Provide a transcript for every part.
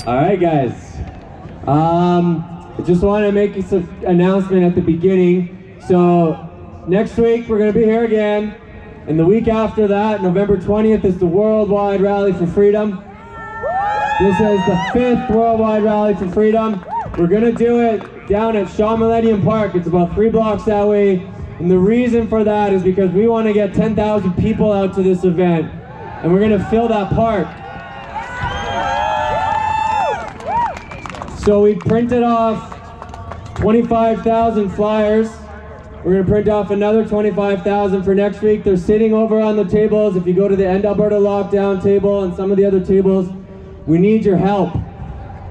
All right, guys. I just want to make an announcement at the beginning. So next week we're going to be here again, and the week after that, November 20th, is the Worldwide Rally for Freedom. This is the 5th Worldwide Rally for Freedom. We're going to do it down at Shaw Millennium Park. It's about 3 blocks that way. And the reason for that is because we want to get 10,000 people out to this event. And we're going to fill that park. So we printed off 25,000 flyers. We're going to print off another 25,000 for next week. They're sitting over on the tables. If you go to the End Alberta Lockdown table and some of the other tables, we need your help.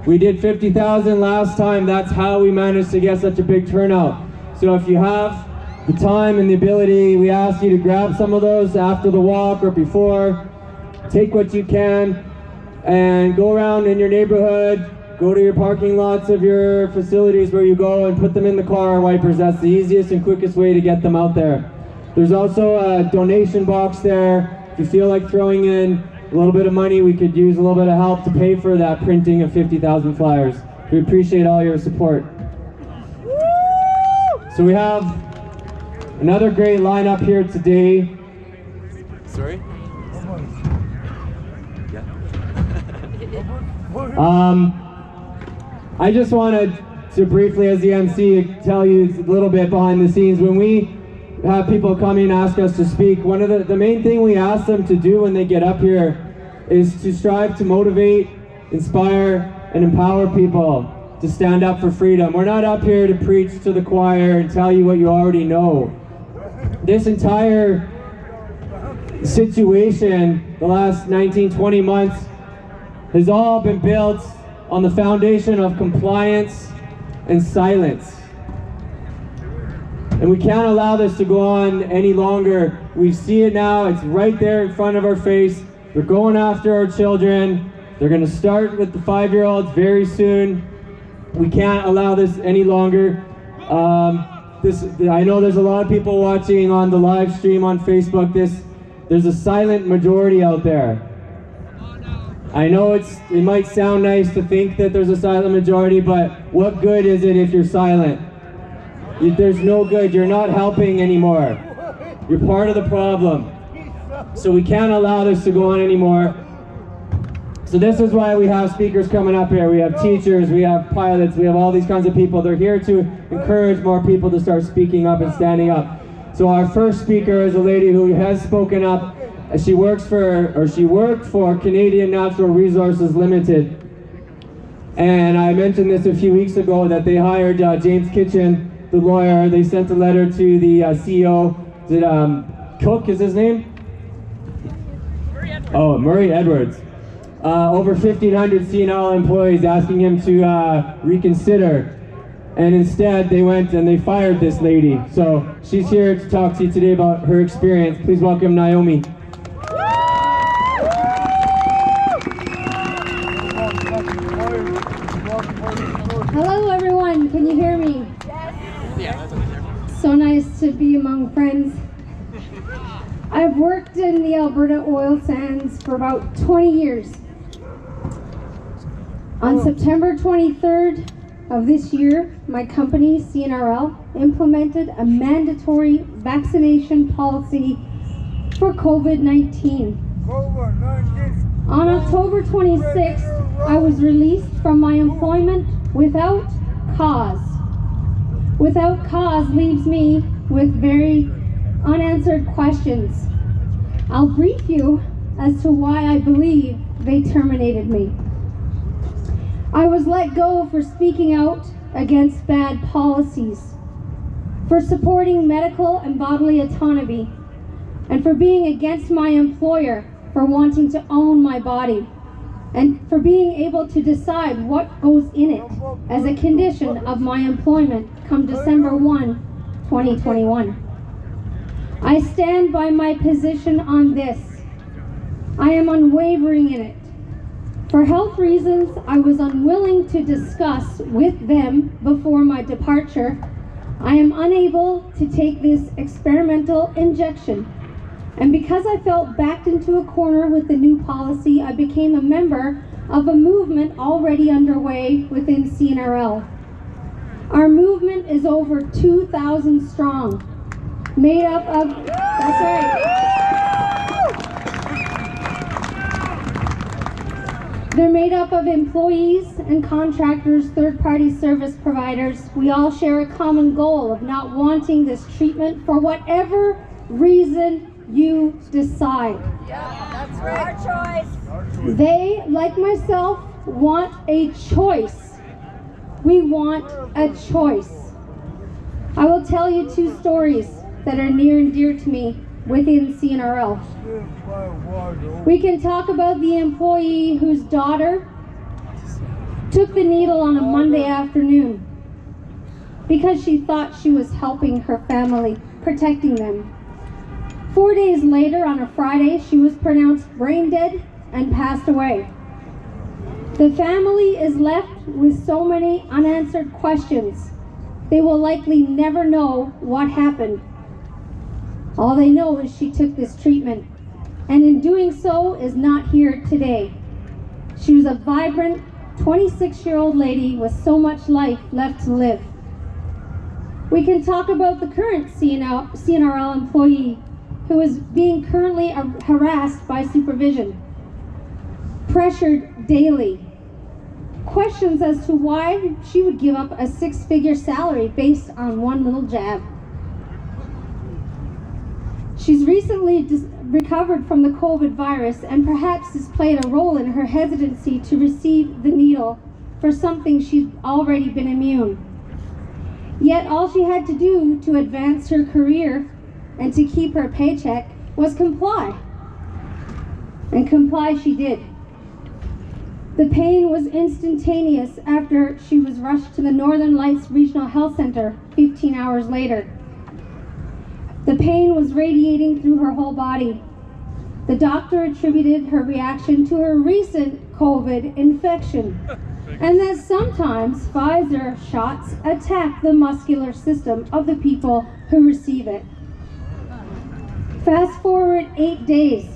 We did 50,000 last time. That's how we managed to get such a big turnout. So if you have the time and the ability, we ask you to grab some of those after the walk or before. Take what you can and go around in your neighborhood. Go to your parking lots of your facilities where you go and put them in the car wipers. That's the easiest and quickest way to get them out there. There's also a donation box there. If you feel like throwing in a little bit of money, we could use a little bit of help to pay for that printing of 50,000 flyers. We appreciate all your support. So we have another great lineup here today. Sorry? I just wanted to briefly, as the MC, tell you a little bit behind the scenes. When we have people come in and ask us to speak, one of the main thing we ask them to do when they get up here is to strive to motivate, inspire, and empower people to stand up for freedom. We're not up here to preach to the choir and tell you what you already know. This entire situation, the last 19-20 months, has all been built on the foundation of compliance and silence. And we can't allow this to go on any longer. We see it now, it's right there in front of our face. They're going after our children. They're gonna start with the 5-year-olds very soon. We can't allow this any longer. I know there's a lot of people watching on the live stream on Facebook. There's a silent majority out there. I know it might sound nice to think that there's a silent majority, but what good is it if you're silent? There's no good. You're not helping anymore. You're part of the problem. So we can't allow this to go on anymore. So this is why we have speakers coming up here. We have teachers, we have pilots, we have all these kinds of people. They're here to encourage more people to start speaking up and standing up. So our first speaker is a lady who has spoken up. She worked for Canadian Natural Resources Limited. And I mentioned this a few weeks ago that they hired James Kitchen, the lawyer. They sent a letter to the CEO. Is it Cook is his name? Murray Edwards. Over 1,500 CNL employees asking him to reconsider. And instead they went and they fired this lady. So she's here to talk to you today about her experience. Please welcome Naomi. Hello everyone, can you hear me? Yes. So nice to be among friends. I've worked in the Alberta oil sands for about 20 years. On September 23rd of this year, my company, CNRL, implemented a mandatory vaccination policy for COVID-19. On October 26th, I was released from my employment without cause. Without cause leaves me with very unanswered questions. I'll brief you as to why I believe they terminated me. I was let go for speaking out against bad policies, for supporting medical and bodily autonomy, and for being against my employer for wanting to own my body, and for being able to decide what goes in it as a condition of my employment come December 1, 2021. I stand by my position on this. I am unwavering in it. For health reasons, I was unwilling to discuss with them before my departure. I am unable to take this experimental injection. And because I felt backed into a corner with the new policy, I became a member of a movement already underway within CNRL. Our movement is over 2,000 strong, made up of, that's right. They're made up of employees and contractors, third-party service providers. We all share a common goal of not wanting this treatment for whatever reason you decide. Yeah, that's right. Our choice. They, like myself, want a choice. We want a choice. I will tell you two stories that are near and dear to me within CNRL. We can talk about the employee whose daughter took the needle on a Monday afternoon because she thought she was helping her family, protecting them. 4 days later, on a Friday, she was pronounced brain dead and passed away. The family is left with so many unanswered questions. They will likely never know what happened. All they know is she took this treatment, and in doing so is not here today. She was a vibrant 26-year-old lady with so much life left to live. We can talk about the current CNRL employee who is being currently harassed by supervision, pressured daily, questions as to why she would give up a six-figure salary based on one little jab. She's recently recovered from the COVID virus, and perhaps this played a role in her hesitancy to receive the needle for something she'd already been immune. Yet all she had to do to advance her career and to keep her paycheck was comply. And comply she did. The pain was instantaneous after she was rushed to the Northern Lights Regional Health Center 15 hours later. The pain was radiating through her whole body. The doctor attributed her reaction to her recent COVID infection, and that sometimes Pfizer shots attack the muscular system of the people who receive it. Fast forward 8 days.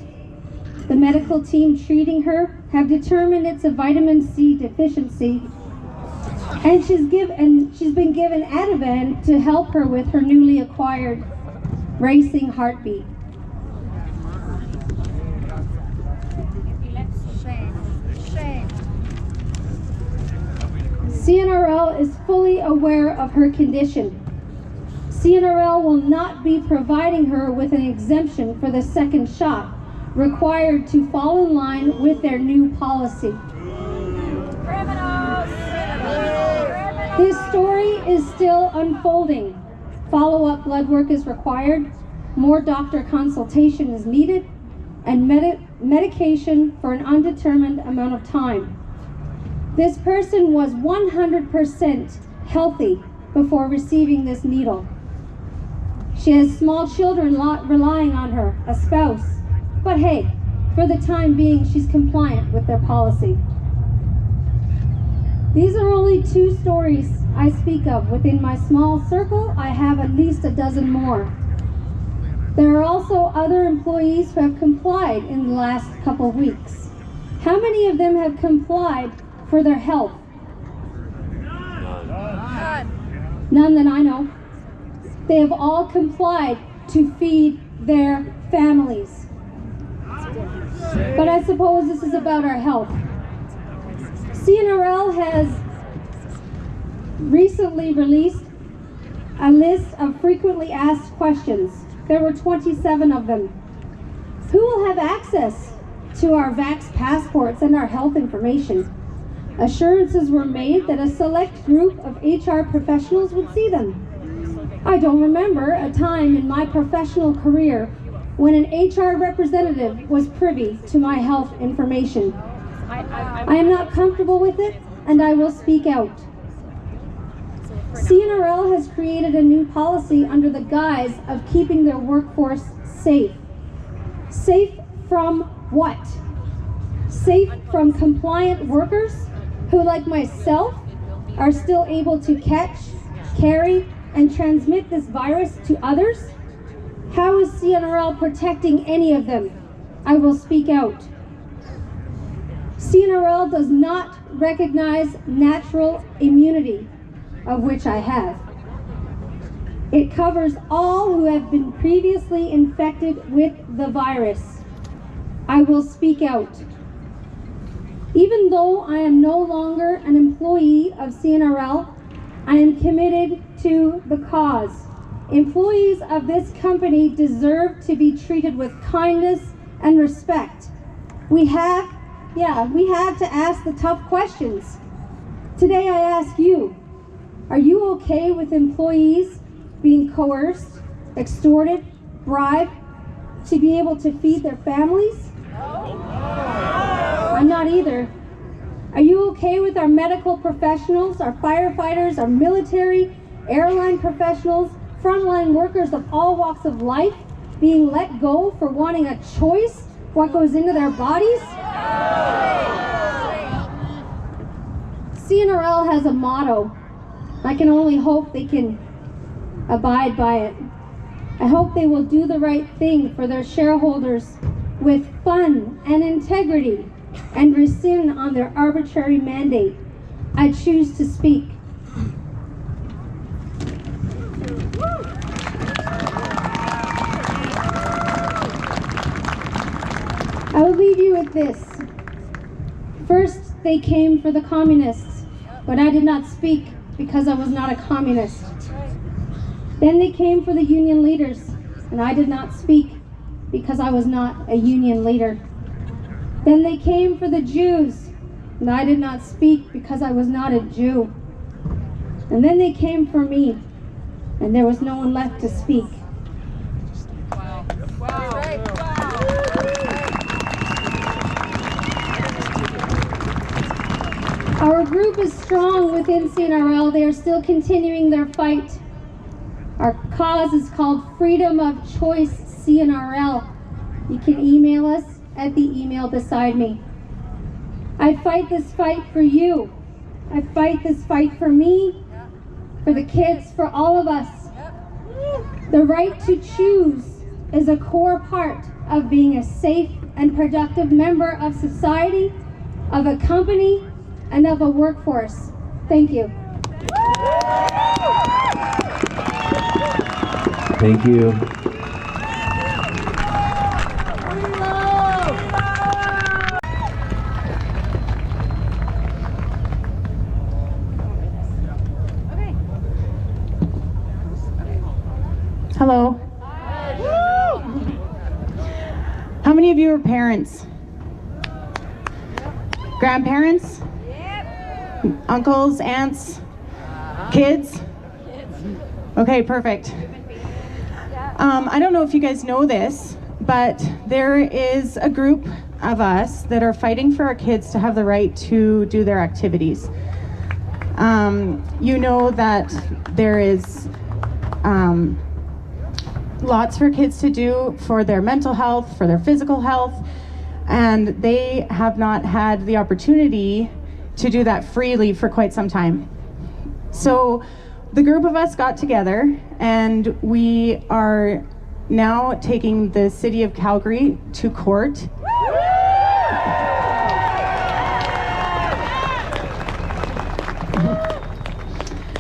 The medical team treating her have determined it's a vitamin C deficiency, and she's been given Ativan to help her with her newly acquired racing heartbeat. CNRL is fully aware of her condition. CNRL will not be providing her with an exemption for the second shot, required to fall in line with their new policy. Criminals! This story is still unfolding. Follow-up blood work is required, more doctor consultation is needed, and medication for an undetermined amount of time. This person was 100% healthy before receiving this needle. She has small children relying on her, a spouse, but hey, for the time being, she's compliant with their policy. These are only two stories I speak of. Within my small circle, I have at least a dozen more. There are also other employees who have complied in the last couple of weeks. How many of them have complied for their health? None that I know. They have all complied to feed their families. But I suppose this is about our health. CNRL has recently released a list of frequently asked questions. There were 27 of them. Who will have access to our Vax passports and our health information? Assurances were made that a select group of HR professionals would see them. I don't remember a time in my professional career when an HR representative was privy to my health information. I am not comfortable with it, and I will speak out. CNRL has created a new policy under the guise of keeping their workforce safe. Safe from what? Safe from compliant workers who, like myself, are still able to catch, carry, and transmit this virus to others? How is CNRL protecting any of them? I will speak out. CNRL does not recognize natural immunity, of which I have. It covers all who have been previously infected with the virus. I will speak out. Even though I am no longer an employee of CNRL, I am committed to the cause. Employees of this company deserve to be treated with kindness and respect. We have to ask the tough questions. Today I ask you, are you okay with employees being coerced, extorted, bribed to be able to feed their families? I'm not either. Are you okay with our medical professionals, our firefighters, our military, airline professionals, frontline workers of all walks of life being let go for wanting a choice what goes into their bodies? CNRL has a motto. I can only hope they can abide by it. I hope they will do the right thing for their shareholders with fun and integrity and rescind on their arbitrary mandate. I choose to speak. I will leave you with this. First, they came for the communists, but I did not speak because I was not a communist. Then they came for the union leaders, and I did not speak because I was not a union leader. Then they came for the Jews, and I did not speak because I was not a Jew. And then they came for me, and there was no one left to speak. Our group is strong within CNRL. They are still continuing their fight. Our cause is called Freedom of Choice CNRL. You can email us at the email beside me. I fight this fight for you. I fight this fight for me, for the kids, for all of us. The right to choose is a core part of being a safe and productive member of society, of a company, and of a workforce. Thank you. Thank you. Hello. How many of you are parents? Grandparents? Uncles, aunts, kids? Okay, perfect. I don't know if you guys know this, but there is a group of us that are fighting for our kids to have the right to do their activities. You know that there is lots for kids to do for their mental health, for their physical health, and they have not had the opportunity to do that freely for quite some time. So the group of us got together and we are now taking the city of Calgary to court.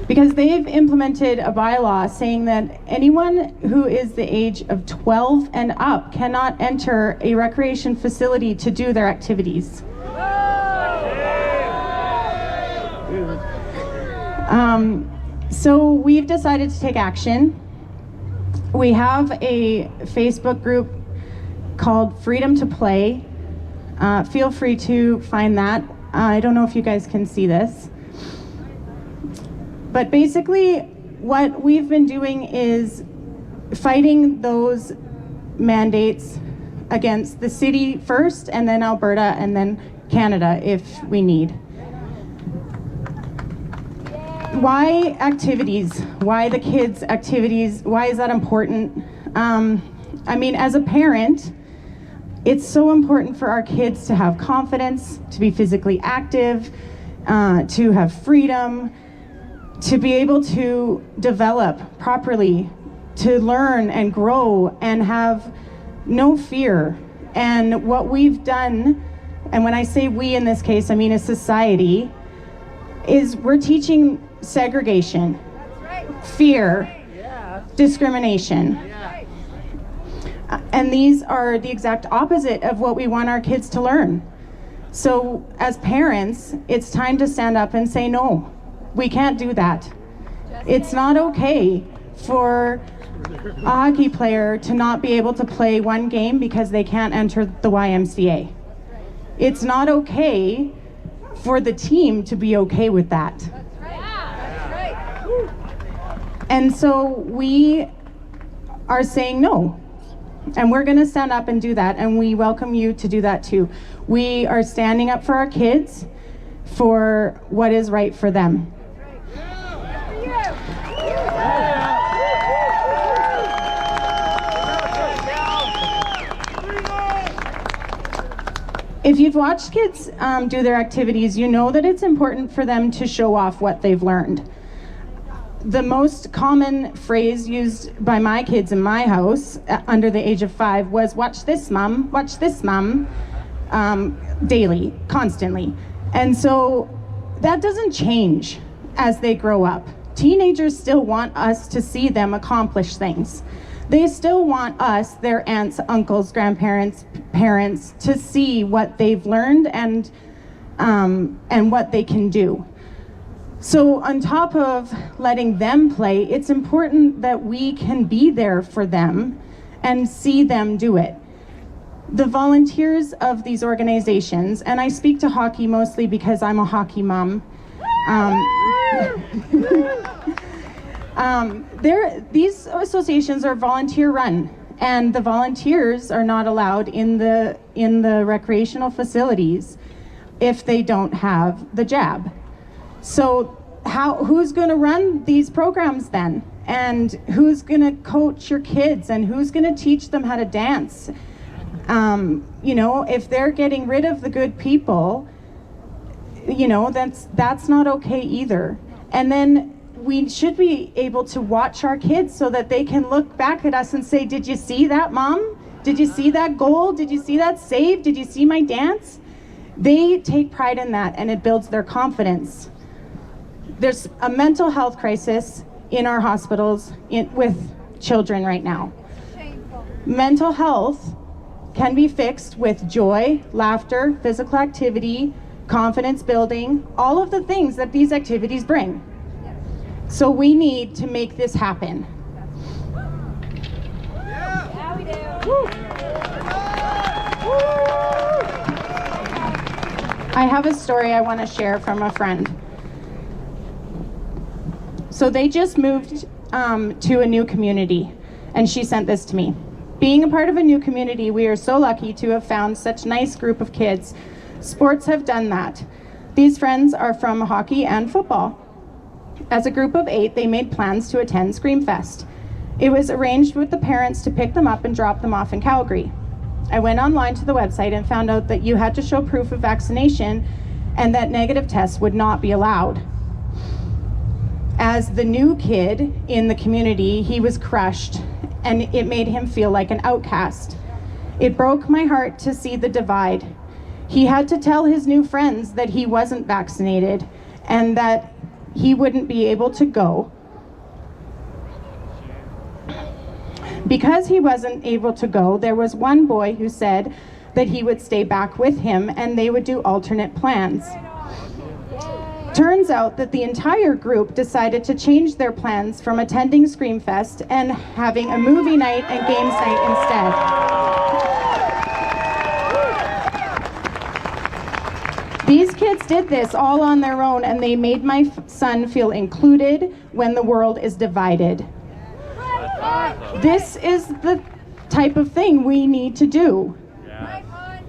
Because they've implemented a bylaw saying that anyone who is the age of 12 and up cannot enter a recreation facility to do their activities. So we've decided to take action. We have a Facebook group called Freedom to Play. Feel free to find that. I don't know if you guys can see this. But basically, what we've been doing is fighting those mandates against the city first, and then Alberta, and then Canada if we need. Why activities? Why the kids' activities? Why is that important? I mean, as a parent, it's so important for our kids to have confidence, to be physically active, to have freedom, to be able to develop properly, to learn and grow and have no fear. And what we've done and when I say we in this case, I mean a society, is we're teaching segregation, fear, discrimination. And these are the exact opposite of what we want our kids to learn. So as parents, it's time to stand up and say, no, we can't do that. It's not okay for a hockey player to not be able to play one game because they can't enter the YMCA. It's not okay for the team to be okay with that. And so we are saying no. And we're going to stand up and do that, and we welcome you to do that too. We are standing up for our kids, for what is right for them. If you've watched kids do their activities, you know that it's important for them to show off what they've learned. The most common phrase used by my kids in my house under the age of 5 was, watch this, mom, daily, constantly. And so that doesn't change as they grow up. Teenagers still want us to see them accomplish things. They still want us, their aunts, uncles, grandparents, parents, to see what they've learned and what they can do. So on top of letting them play, it's important that we can be there for them and see them do it. The volunteers of these organizations, and I speak to hockey mostly because I'm a hockey mom. These associations are volunteer run, and the volunteers are not allowed in the recreational facilities if they don't have the jab. So who's going to run these programs then? And who's going to coach your kids? And who's going to teach them how to dance? If they're getting rid of the good people, that's not okay either. And then we should be able to watch our kids so that they can look back at us and say, did you see that, Mom? Did you see that goal? Did you see that save? Did you see my dance? They take pride in that, and it builds their confidence. There's a mental health crisis in our hospitals with children right now. Shameful. Mental health can be fixed with joy, laughter, physical activity, confidence building, all of the things that these activities bring. So we need to make this happen. Yeah, we do. I have a story I want to share from a friend. So they just moved to a new community, and she sent this to me. Being a part of a new community, we are so lucky to have found such a nice group of kids. Sports have done that. These friends are from hockey and football. As a group of 8, they made plans to attend Screamfest. It was arranged with the parents to pick them up and drop them off in Calgary. I went online to the website and found out that you had to show proof of vaccination and that negative tests would not be allowed. As the new kid in the community, he was crushed, and it made him feel like an outcast. It broke my heart to see the divide. He had to tell his new friends that he wasn't vaccinated and that he wouldn't be able to go. Because he wasn't able to go, there was one boy who said that he would stay back with him and they would do alternate plans. Turns out that the entire group decided to change their plans from attending Screamfest and having a movie night and games night instead. These kids did this all on their own, and they made my son feel included when the world is divided. This is the type of thing we need to do.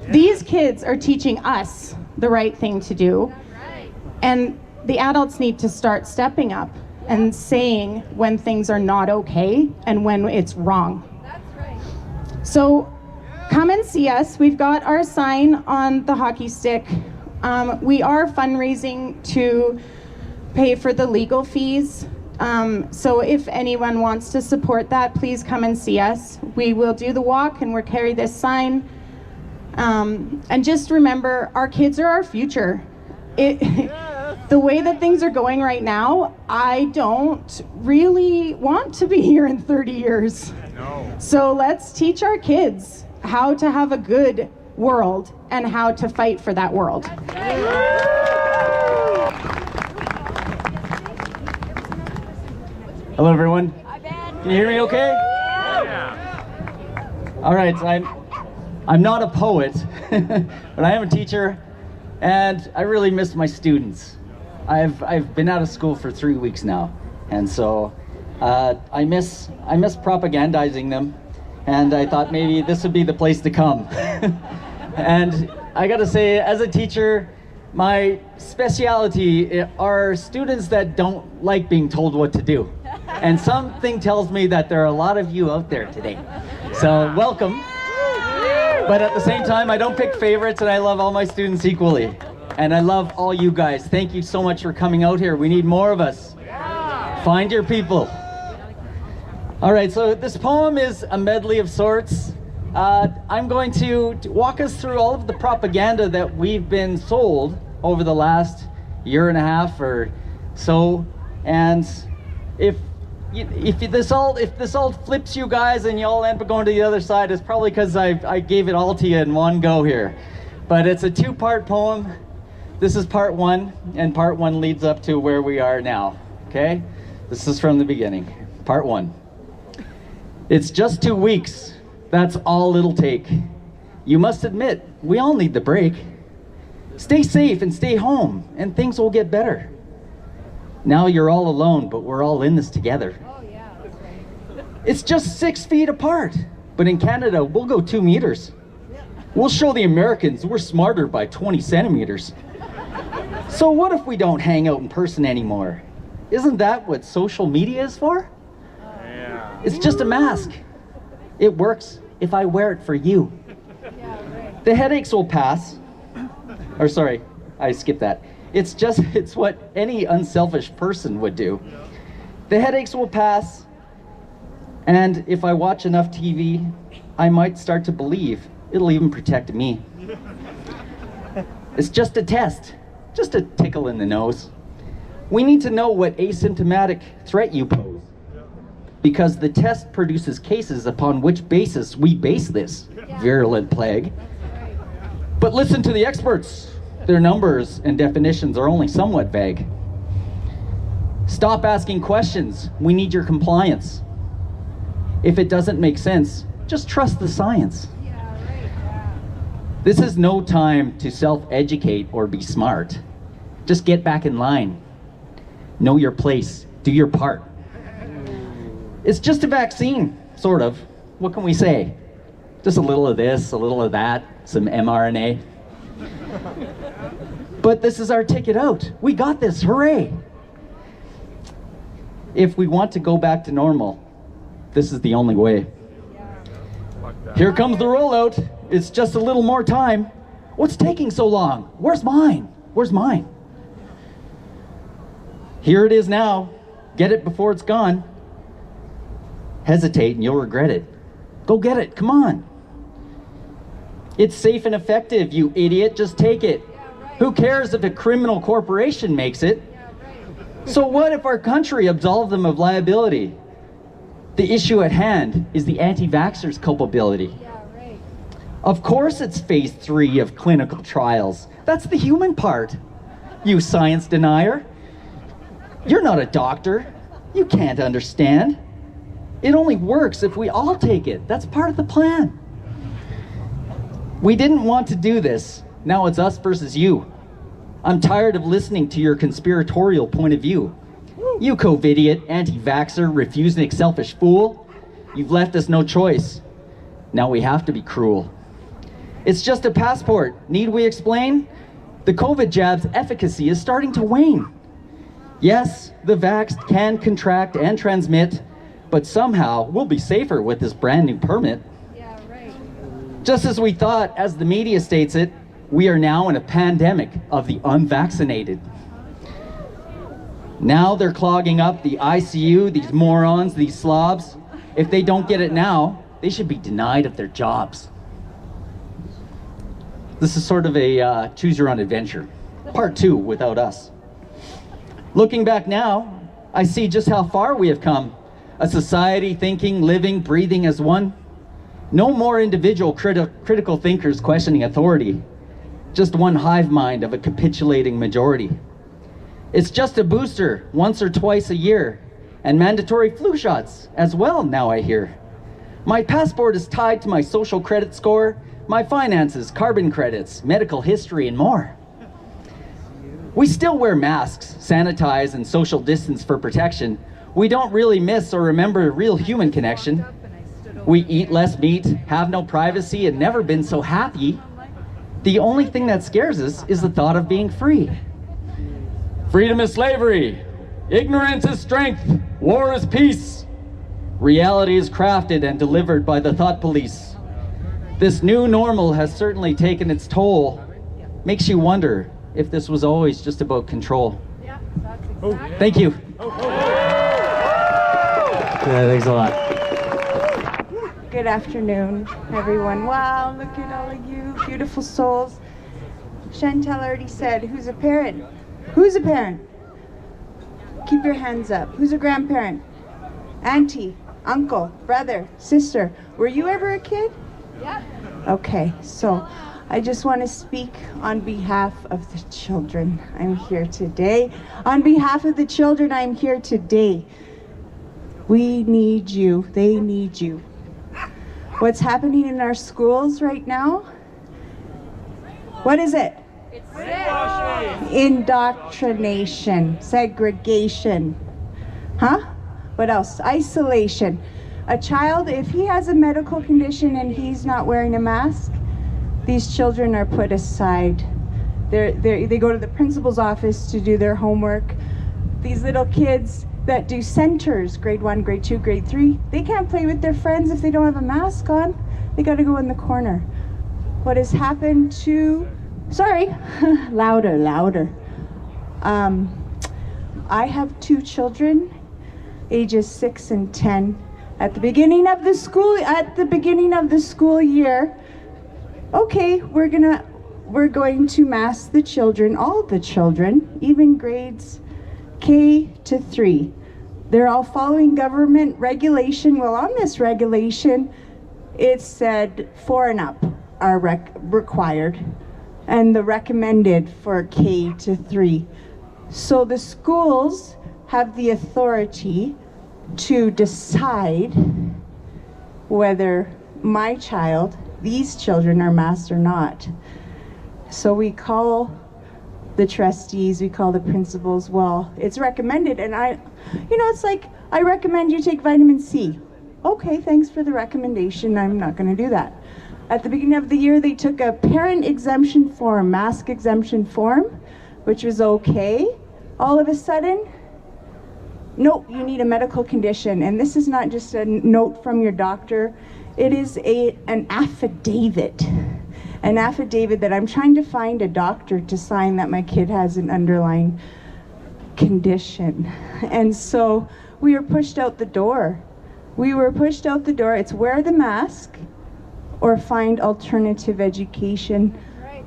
These kids are teaching us the right thing to do. And the adults need to start stepping up and saying when things are not okay and when it's wrong. That's right. So come and see us. We've got our sign on the hockey stick. We are fundraising to pay for the legal fees. So if anyone wants to support that, please come and see us. We will do the walk and we'll carry this sign. And just remember, our kids are our future. The way that things are going right now, I don't really want to be here in 30 years. No. So let's teach our kids how to have a good world and how to fight for that world. Hello, everyone. Can you hear me okay? All right, I'm not a poet, but I am a teacher, and I really miss my students. I've been out of school for 3 weeks now, and so I miss propagandizing them, and I thought maybe this would be the place to come. And I gotta say, as a teacher, my speciality are students that don't like being told what to do. And something tells me that there are a lot of you out there today. So welcome. But at the same time, I don't pick favorites, and I love all my students equally. And I love all you guys. Thank you so much for coming out here. We need more of us. Find your people. All right, so this poem is a medley of sorts. I'm going to walk us through all of the propaganda that we've been sold over the last year and a half or so. And if this all flips you guys and you all end up going to the other side, it's probably because I gave it all to you in one go here. But it's a two-part poem. This is part one, and part one leads up to where we are now, okay? This is from the beginning, part one. It's just 2 weeks, that's all it'll take. You must admit, we all need the break. Stay safe and stay home, and things will get better. Now you're all alone, but we're all in this together. It's just 6 feet apart, but in Canada, we'll go 2 meters. We'll show the Americans we're smarter by 20 centimeters. So what if we don't hang out in person anymore? Isn't that what social media is for? Yeah. It's just a mask. It works if I wear it for you. The headaches will pass. Or sorry, I skipped that. It's what any unselfish person would do. The headaches will pass, and if I watch enough TV, I might start to believe it'll even protect me. It's just a test, just a tickle in the nose. We need to know what asymptomatic threat you pose, because the test produces cases upon which basis we base this virulent plague. But listen to the experts. Their numbers and definitions are only somewhat vague. Stop asking questions. We need your compliance. If it doesn't make sense, just trust the science. This is no time to self-educate or be smart. Just get back in line. Know your place. Do your part. It's just a vaccine, sort of. What can we say? Just a little of this, a little of that, some mRNA. But this is our ticket out. We got this, hooray! If we want to go back to normal, this is the only way. Here comes the rollout. It's just a little more time. What's taking so long? Where's mine? Where's mine? Here it is now. Get it before it's gone. Hesitate and you'll regret it. Go get it, come on. It's safe and effective, you idiot, just take it. Who cares if a criminal corporation makes it? So what if our country absolved them of liability? The issue at hand is the anti-vaxxers' culpability. Of course it's phase 3 of clinical trials. That's the human part. You science denier. You're not a doctor. You can't understand. It only works if we all take it. That's part of the plan. We didn't want to do this. Now it's us versus you. I'm tired of listening to your conspiratorial point of view. You COVIDiot, anti-vaxxer, refusenic, selfish fool. You've left us no choice. Now we have to be cruel. It's just a passport. Need we explain? The COVID jab's efficacy is starting to wane. Yes, the vaxxed can contract and transmit, but somehow we'll be safer with this brand new permit. Yeah, right. Just as we thought, as the media states it, we are now in a pandemic of the unvaccinated. Now they're clogging up the ICU, these morons, these slobs. If they don't get it now, they should be denied of their jobs. This is sort of a choose your own adventure. Part 2 without us. Looking back now, I see just how far we have come. A society thinking, living, breathing as one. No more individual critical thinkers questioning authority. Just one hive mind of a capitulating majority. It's just a booster once or twice a year, and mandatory flu shots as well now I hear. My passport is tied to my social credit score, my finances, carbon credits, medical history, and more. We still wear masks, sanitize, and social distance for protection. We don't really miss or remember real human connection. We eat less meat, have no privacy, and never been so happy. The only thing that scares us is the thought of being free. Freedom is slavery. Ignorance is strength. War is peace. Reality is crafted and delivered by the thought police. This new normal has certainly taken its toll. Makes you wonder if this was always just about control. Thank you. Yeah, thanks a lot. Good afternoon, everyone. Wow, look at all of you, beautiful souls. Chantel already said, who's a parent? Who's a parent? Keep your hands up. Who's a grandparent? Auntie, uncle, brother, sister. Were you ever a kid? Yeah. Okay, so I just want to speak on behalf of the children. I'm here today. On behalf of the children, I'm here today. We need you. They need you. What's happening in our schools right now? What is it? It's sick. Indoctrination, segregation. Huh? What else? Isolation. A child, if he has a medical condition and he's not wearing a mask, these children are put aside. They go to the principal's office to do their homework. These little kids that do centers, grade 1, grade 2, grade 3, they can't play with their friends if they don't have a mask on. They got to go in the corner. What has happened to, sorry, louder. I have 2 children, ages 6 and 10. At the beginning of the school year, okay, we're going to mask the children, all the children, even grades K to 3. They're all following government regulation. Well, on this regulation, it said 4 and up are required, and the recommended for K to 3. So the schools have the authority to decide whether my child, these children, are masked or not. So we call the trustees, we call the principals. Well, it's recommended, and it's like, I recommend you take vitamin C. Okay, thanks for the recommendation. I'm not going to do that. At the beginning of the year, they took a parent exemption form, mask exemption form, which was okay. All of a sudden, nope, you need a medical condition. And this is not just a note from your doctor. It is an affidavit. An affidavit that I'm trying to find a doctor to sign that my kid has an underlying condition. And so we were pushed out the door. It's wear the mask or find alternative education.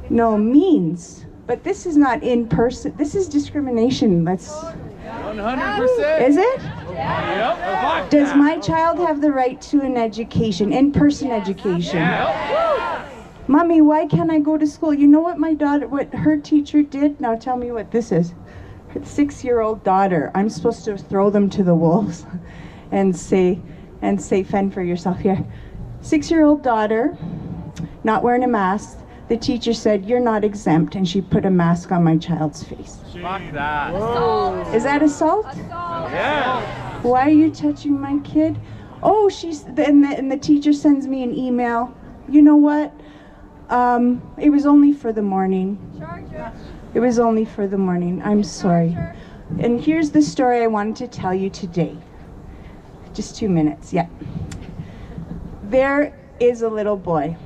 Means. But this is not in person. This is discrimination. 100%. Is it? Yeah. Does my child have the right to an education, in-person education? Yeah. Mommy, why can't I go to school? You know what her teacher did? Now tell me what this is. Her 6-year-old daughter. I'm supposed to throw them to the wolves and say, fend for yourself here. 6-year-old daughter, not wearing a mask. The teacher said, you're not exempt, and she put a mask on my child's face. Fuck that. Assault. Is that assault? Assault. Yeah. Why are you touching my kid? Oh, and the teacher sends me an email. You know what? It was only for the morning. Charger. It was only for the morning. I'm sorry. And here's the story I wanted to tell you today. Just 2 minutes, yeah. There is a little boy,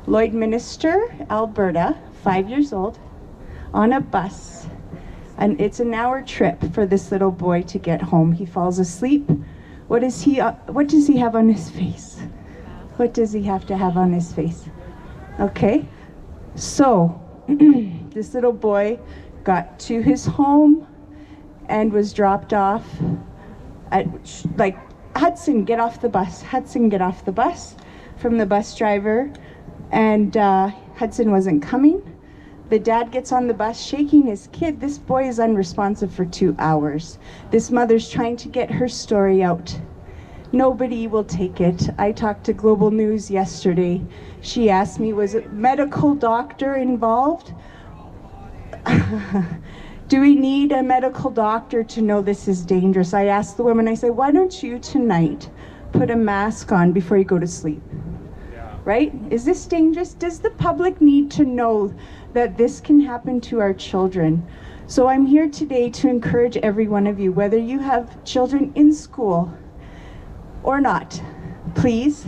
Lloydminster, Alberta, 5 years old, on a bus. And it's an hour trip for this little boy to get home. He falls asleep. What does he have on his face? What does he have to have on his face? Okay. So, this little boy got to his home and was dropped off at, like, Hudson, get off the bus. Hudson, get off the bus, from the bus driver. And Hudson wasn't coming. The dad gets on the bus shaking his kid. This boy is unresponsive for 2 hours. This mother's trying to get her story out. Nobody will take it. I talked to Global News yesterday. She asked me, was a medical doctor involved? Do we need a medical doctor to know this is dangerous? I asked the woman, I said, why don't you tonight put a mask on before you go to sleep? Right? Is this dangerous? Does the public need to know that this can happen to our children? So I'm here today to encourage every one of you, whether you have children in school or not, please,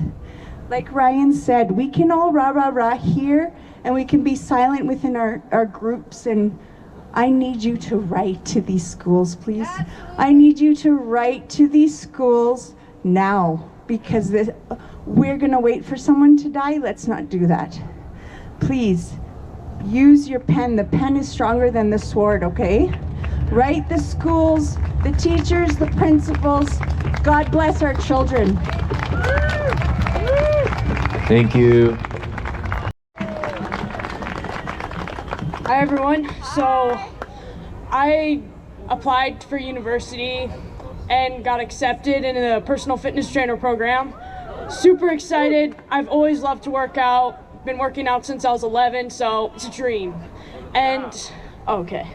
like Ryan said, we can all rah, rah, rah here, and we can be silent within our groups, and I need you to write to these schools, please. I need you to write to these schools now, because we're gonna wait for someone to die. Let's not do that. Please, use your pen. The pen is stronger than the sword, okay? Write the schools, the teachers, the principals. God bless our children. Thank you. Hi everyone. So I applied for university and got accepted in a personal fitness trainer program. Super excited. I've always loved to work out. Been working out since I was 11, so it's a dream. And okay.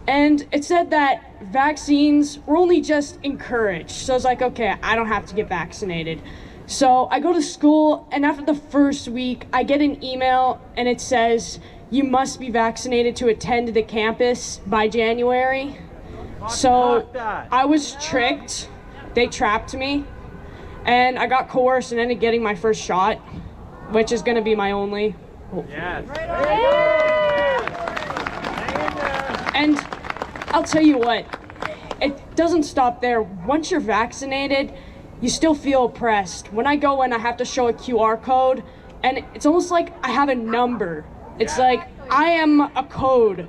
And it said that vaccines were only just encouraged. So I was like, okay, I don't have to get vaccinated. So I go to school, and after the first week, I get an email, and it says, you must be vaccinated to attend the campus by January. So I was tricked. They trapped me, and I got coerced and ended up getting my first shot, which is going to be my only. Yes. And I'll tell you what, it doesn't stop there. Once you're vaccinated, you still feel oppressed. When I go in, I have to show a QR code, and it's almost like I have a number. It's like I am a code.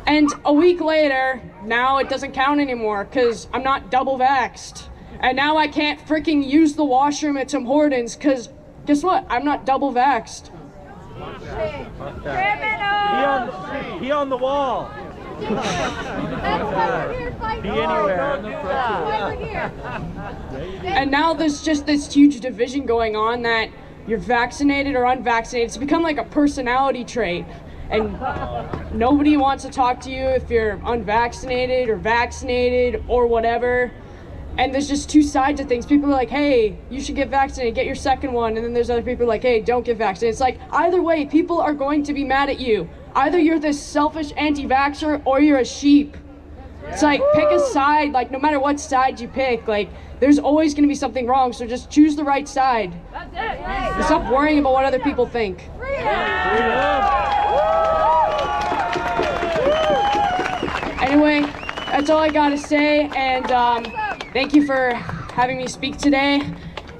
And a week later, now it doesn't count anymore because I'm not double vaxxed. And now I can't freaking use the washroom at Tim Hortons because guess what? I'm not double vaxxed. He on the wall. Be anywhere. And now there's just this huge division going on that you're vaccinated or unvaccinated. It's become like a personality trait. And nobody wants to talk to you if you're unvaccinated or vaccinated or whatever. And there's just two sides of things. People are like, hey, you should get vaccinated, get your second one. And then there's other people like, hey, don't get vaccinated. It's like, either way, people are going to be mad at you. Either you're this selfish anti-vaxxer or you're a sheep. It's like, pick a side. Like, no matter what side you pick, like, there's always going to be something wrong. So just choose the right side. That's it. And stop worrying about what other people think. Anyway, that's all I got to say. And thank you for having me speak today.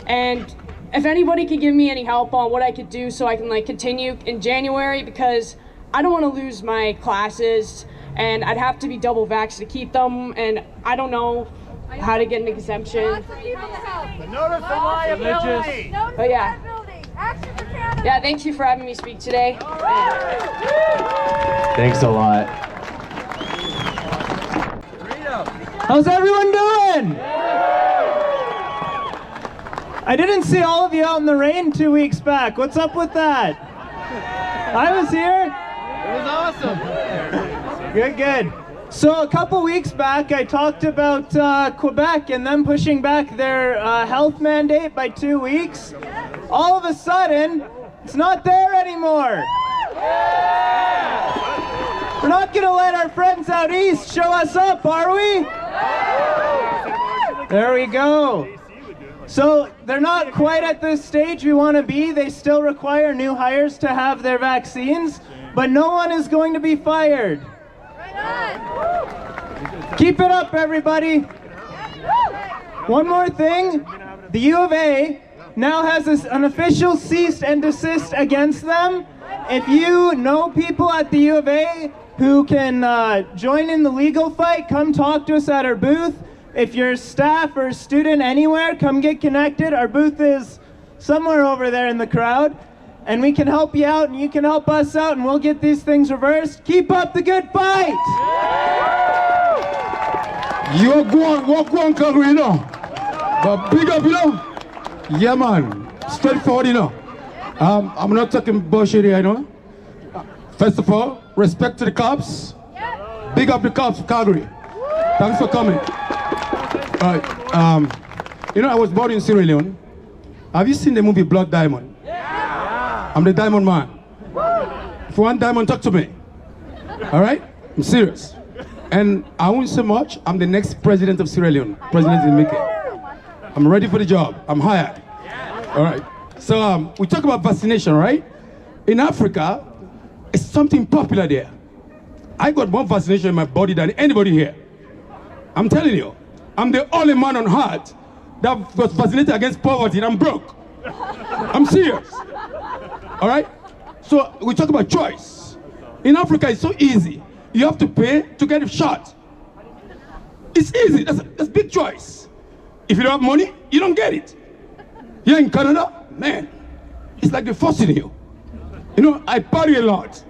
And if anybody could give me any help on what I could do so I can like continue in January, because I don't want to lose my classes, and I'd have to be double vaxxed to keep them, and I don't know how to get an exemption. Notice of liability. But yeah. Yeah, thank you for having me speak today. Thanks a lot. How's everyone doing? I didn't see all of you out in the rain 2 weeks back. What's up with that? I was here. It was awesome. Good, good. So a couple weeks back, I talked about Quebec and them pushing back their health mandate by 2 weeks. All of a sudden, it's not there anymore. We're not gonna let our friends out east show us up, are we? There we go. So they're not quite at the stage we want to be. They still require new hires to have their vaccines, but no one is going to be fired. Keep it up, everybody. One more thing, the U of A now has an official cease and desist against them. If you know people at the U of A who can join in the legal fight, come talk to us at our booth. If you're staff or a student anywhere, come get connected. Our booth is somewhere over there in the crowd, and we can help you out and you can help us out, and we'll get these things reversed. Keep up the good fight! You're going, Calgary, you know. But big up, you know. Yeah, man. Straightforward, you know. I'm not talking bullshit here, you know. First of all, respect to the cops. Big up the cops, Calgary. Thanks for coming. All right. You know, I was born in Sierra Leone. Have you seen the movie Blood Diamond? Yeah. I'm the Diamond Man. If you want Diamond, talk to me. All right? I'm serious. And I won't say much. I'm the next president of Sierra Leone, President Mbeki. I'm ready for the job. I'm hired. All right. So we talk about vaccination, right? In Africa, it's something popular there. I got more vaccination in my body than anybody here. I'm telling you, I'm the only man on earth that was vaccinated against poverty, and I'm broke. I'm serious. All right? So we talk about choice. In Africa, it's so easy. You have to pay to get a shot. It's easy. That's big choice. If you don't have money, you don't get it. Here in Canada, man, it's like they're forcing you. You know, I party a lot.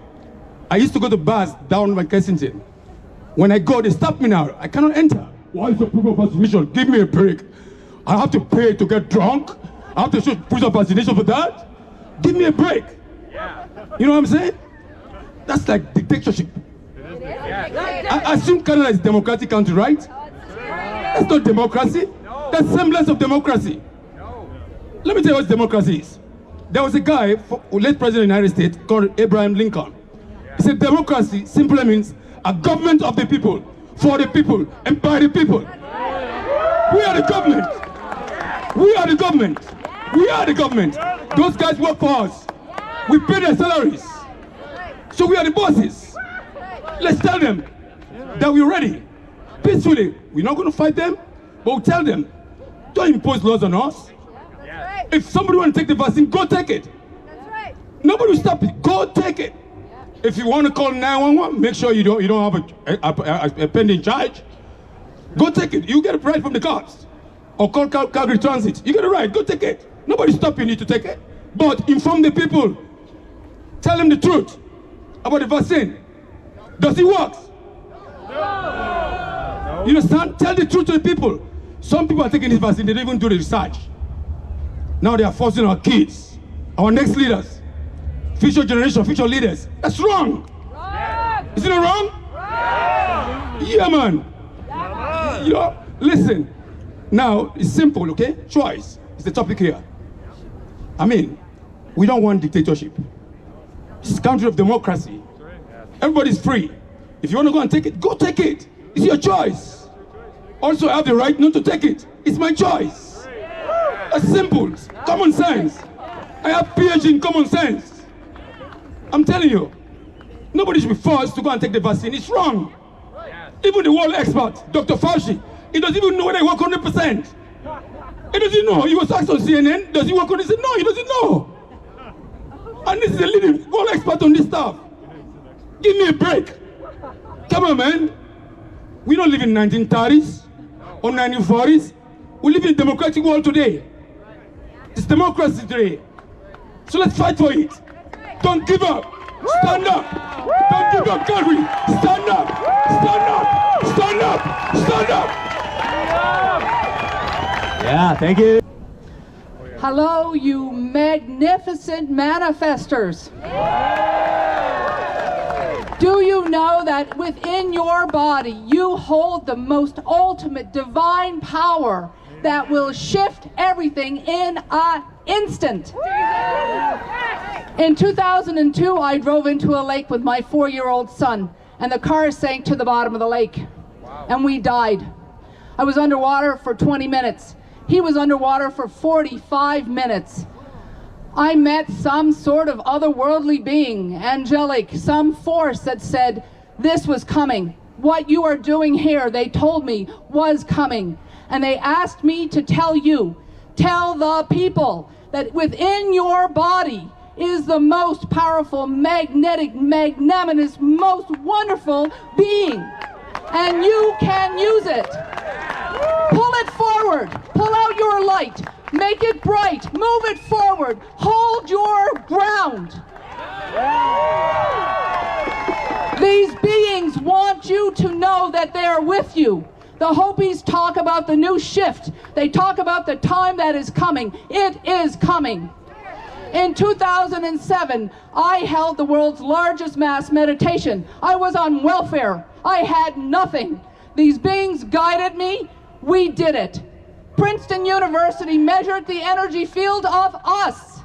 I used to go to bars down by Kensington. When I go, they stop me now. I cannot enter. Why is the proof of vaccination? Give me a break. I have to pay to get drunk. I have to show proof of vaccination for that. Give me a break. You know what I'm saying? That's like dictatorship. I assume Canada is a democratic country, right? That's not democracy. That's semblance of democracy. Let me tell you what democracy is. There was a guy, late president of the United States, called Abraham Lincoln. He said democracy simply means a government of the people, for the people, and by the people. We are the government. We are the government. We are the government. Those guys work for us. We pay their salaries. So we are the bosses. Let's tell them that we're ready. Peacefully. We're not going to fight them, but we'll tell them, don't impose laws on us. If somebody wants to take the vaccine, go take it. Nobody will stop it. Go take it. If you want to call 911, make sure you don't have a pending charge. Go take it. You get a right from the cops. Or call Calgary Transit. You get a right. Go take it. Nobody stopping you to take it. But inform the people. Tell them the truth about the vaccine. Does it work? No. You understand? Tell the truth to the people. Some people are taking this vaccine. They don't even do the research. Now they are forcing our kids, our next leaders, future generation, future leaders. That's wrong. Isn't it wrong? Yeah, man. You know, listen. Now, it's simple, okay? Choice is the topic here. I mean, we don't want dictatorship. It's a country of democracy. Everybody's free. If you want to go and take it, go take it. It's your choice. Also, I have the right not to take it. It's my choice. That's simple. It's common sense. I have PhD in common sense. I'm telling you, nobody should be forced to go and take the vaccine. It's wrong. Even the world expert, Dr. Fauci, he doesn't even know whether he works 100%. He doesn't know. He was asked on CNN, does he work on it? He said, no, he doesn't know. And this is a leading world expert on this stuff. Give me a break. Come on, man. We don't live in 1930s or 1940s. We live in a democratic world today. It's democracy today. So let's fight for it. Don't give up. Stand up. Don't give up, Calgary. Stand up. Stand up. Stand up. Stand up. Yeah, thank you. Hello, you magnificent manifestors. Do you know that within your body you hold the most ultimate divine power that will shift everything in an instant? In 2002, I drove into a lake with my 4-year-old son, and the car sank to the bottom of the lake, and we died. I was underwater for 20 minutes. He was underwater for 45 minutes. I met some sort of otherworldly being, angelic, some force that said, this was coming. What you are doing here, they told me, was coming. And they asked me to tell you, tell the people that within your body is the most powerful, magnetic, magnanimous, most wonderful being. And you can use it. Pull it forward. Pull out your light. Make it bright. Move it forward. Hold your ground. These beings want you to know that they are with you. The Hopis talk about the new shift. They talk about the time that is coming. It is coming. In 2007, I held the world's largest mass meditation. I was on welfare. I had nothing. These beings guided me. We did it. Princeton University measured the energy field of us.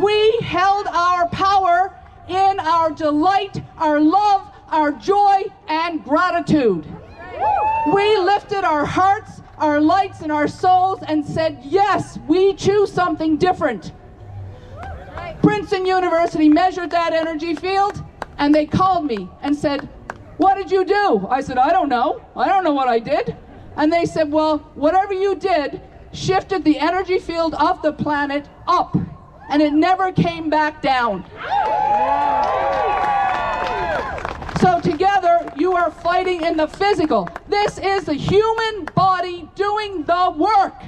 We held our power in our delight, our love, our joy, and gratitude. We lifted our hearts, our lights, and our souls and said, yes, we choose something different. Princeton University measured that energy field, and they called me and said, what did you do? I said, I don't know. I don't know what I did. And they said, well, whatever you did shifted the energy field of the planet up, and it never came back down. So together, you are fighting in the physical. This is the human body doing the work.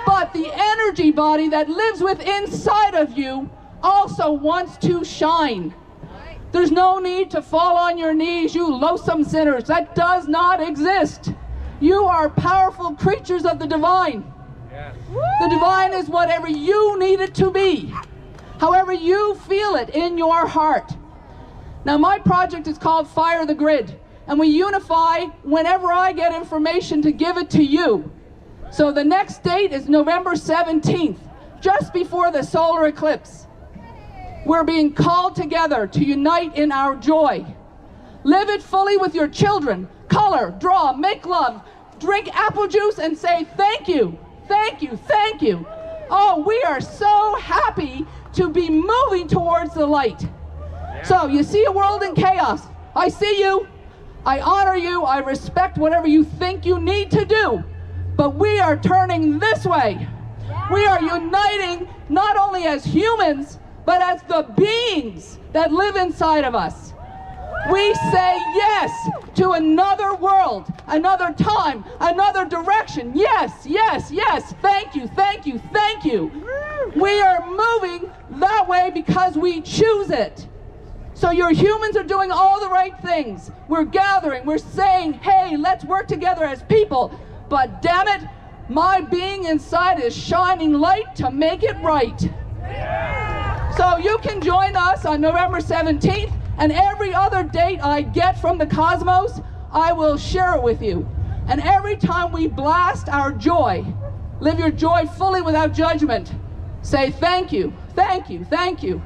But the energy body that lives within inside of you also wants to shine. There's no need to fall on your knees, you loathsome sinners. That does not exist. You are powerful creatures of the divine. The divine is whatever you need it to be, however you feel it in your heart. Now, my project is called Fire the Grid, and we unify whenever I get information to give it to you. So the next date is November 17th, just before the solar eclipse. We're being called together to unite in our joy. Live it fully with your children. Color, draw, make love, drink apple juice and say thank you, thank you, thank you. Oh, we are so happy to be moving towards the light. So you see a world in chaos. I see you. I honor you. I respect whatever you think you need to do. But we are turning this way. We are uniting not only as humans, but as the beings that live inside of us. We say yes to another world, another time, another direction. Yes, yes, yes. Thank you, thank you, thank you. We are moving that way because we choose it. So your humans are doing all the right things. We're gathering, we're saying, hey, let's work together as people. But damn it, my being inside is shining light to make it right. So you can join us on November 17th, and every other date I get from the cosmos, I will share it with you. And every time we blast our joy, live your joy fully without judgment. Say thank you, thank you, thank you.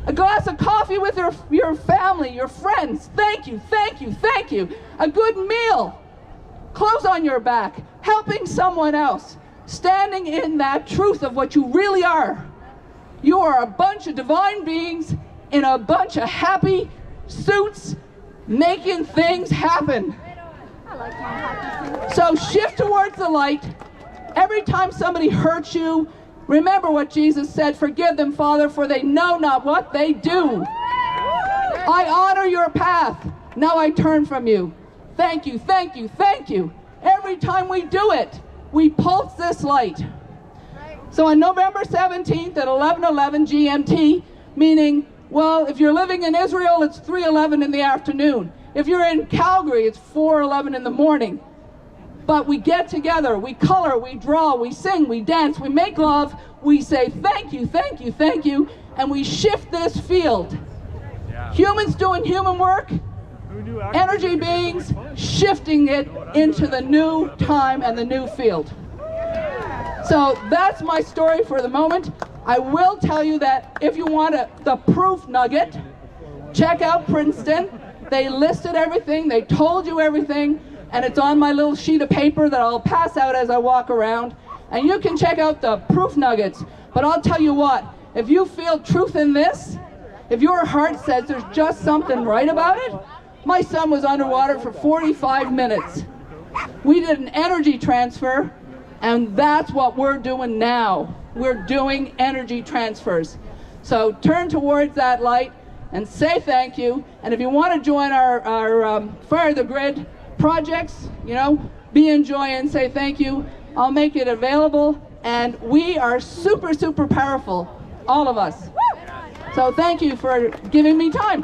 A glass of coffee with your family, your friends. Thank you, thank you, thank you. A good meal. Clothes on your back. Helping someone else. Standing in that truth of what you really are. You are a bunch of divine beings in a bunch of happy suits making things happen. So shift towards the light. Every time somebody hurts you, remember what Jesus said, forgive them, Father, for they know not what they do. I honor your path. Now I turn from you. Thank you, thank you, thank you. Every time we do it, we pulse this light. So on November 17th at 11:11 GMT, meaning, well, if you're living in Israel, it's 3:11 in the afternoon. If you're in Calgary, it's 4:11 in the morning. But we get together, we color, we draw, we sing, we dance, we make love, we say thank you, thank you, thank you, and we shift this field. Humans doing human work, energy beings shifting it into the new time and the new field. So that's my story for the moment. I will tell you that if you want the proof nugget, check out Princeton. They listed everything, they told you everything, and it's on my little sheet of paper that I'll pass out as I walk around. And you can check out the proof nuggets. But I'll tell you what, if you feel truth in this, if your heart says there's just something right about it, my son was underwater for 45 minutes. We did an energy transfer, and that's what we're doing now. we're doing energy transfers. So turn towards that light and say thank you. And if you want to join our Fire the Grid projects, you know, be in joy and say thank you. I'll make it available, and we are super, super powerful, all of us. So thank you for giving me time.